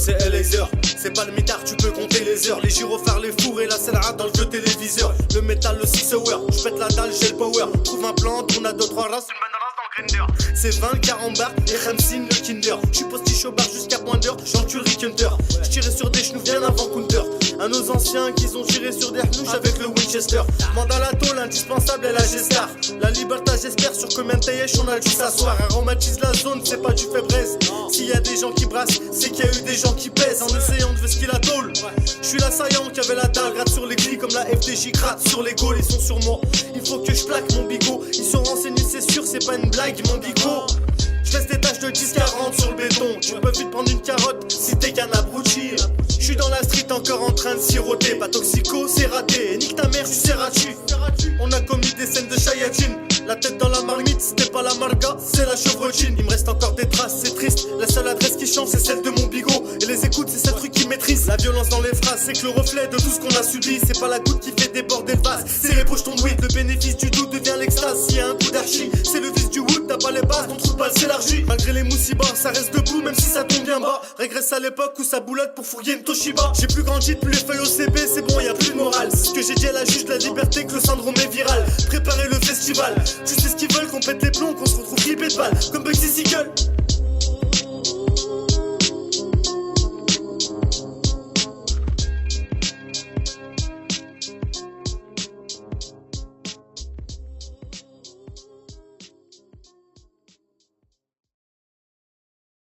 c'est Eliezer. C'est pas le mitard, tu peux compter les heures. Les gyrophares, les fours et la sellera dans le vieux téléviseur. Le métal, le 6 hour, j'pète la dalle, j'ai le power. Trouve un plan, on a 2-3 races, une bonne race dans le grinder. C'est 20, le carambar et Ramsin le Kinder. J'suis postiche au bar jusqu'à point d'heure, j'encule Rick Hunter. J'tirais sur des chenous bien avant Counter. À nos anciens qui ont tiré sur des hnouches avec le Winchester. Mandat la tôle, indispensable et la G-Star. La liberté j'espère sur combien de tailleches on a dû s'asseoir. Aromatise la zone, c'est pas du faiblesse. S'il y a des gens qui brassent, c'est qu'il y a eu des gens qui pèsent. En essayant de vesquer la tôle, j'suis l'assaillant qui avait la dalle. Gratte sur les grilles comme la FDJ gratte sur les gaules. Ils sont sur moi, il faut que je plaque mon bigot. Ils sont renseignés c'est sûr, c'est pas une blague mon bigot. J'laisse des taches de 10-40 sur le béton. Tu peux vite prendre une carotte si t'es qu'un abruti. J'suis dans la street encore en train de siroter. Pas toxico, c'est raté. Nique ta mère, j'suis serratu. On a commis des scènes de Shayajin. La tête dans la marmite, c'était pas la marga, c'est la chevrotine. Il me reste encore des traces, c'est triste. La seule adresse qui change, c'est celle de mon bigot. Et les écoutes, c'est celle truc qui maîtrise. La violence dans les phrases, c'est que le reflet de tout ce qu'on a subi. C'est pas la goutte qui fait déborder le vase, c'est les poches ton weed. Le bénéfice du doute devient l'extase. S'il y a un coup d'archi, c'est le vice du wood. T'as pas les bases, ton trou de balle s'élargit. Malgré les moussibas, ça reste debout, même si ça tombe bien bas. Régresse à l'époque où ça boulotte pour fourguer une Toshiba. J'ai plus grandi, plus les feuilles au CB, c'est bon, y a plus de morale. C'est ce que j'ai dit à la juge de la liberté, que le syndrome est viral. Préparez le festival, tu sais ce qu'ils veulent, qu'on pète les plombs, qu'on se retrouve grippé de balles, comme Bugsy Siegel.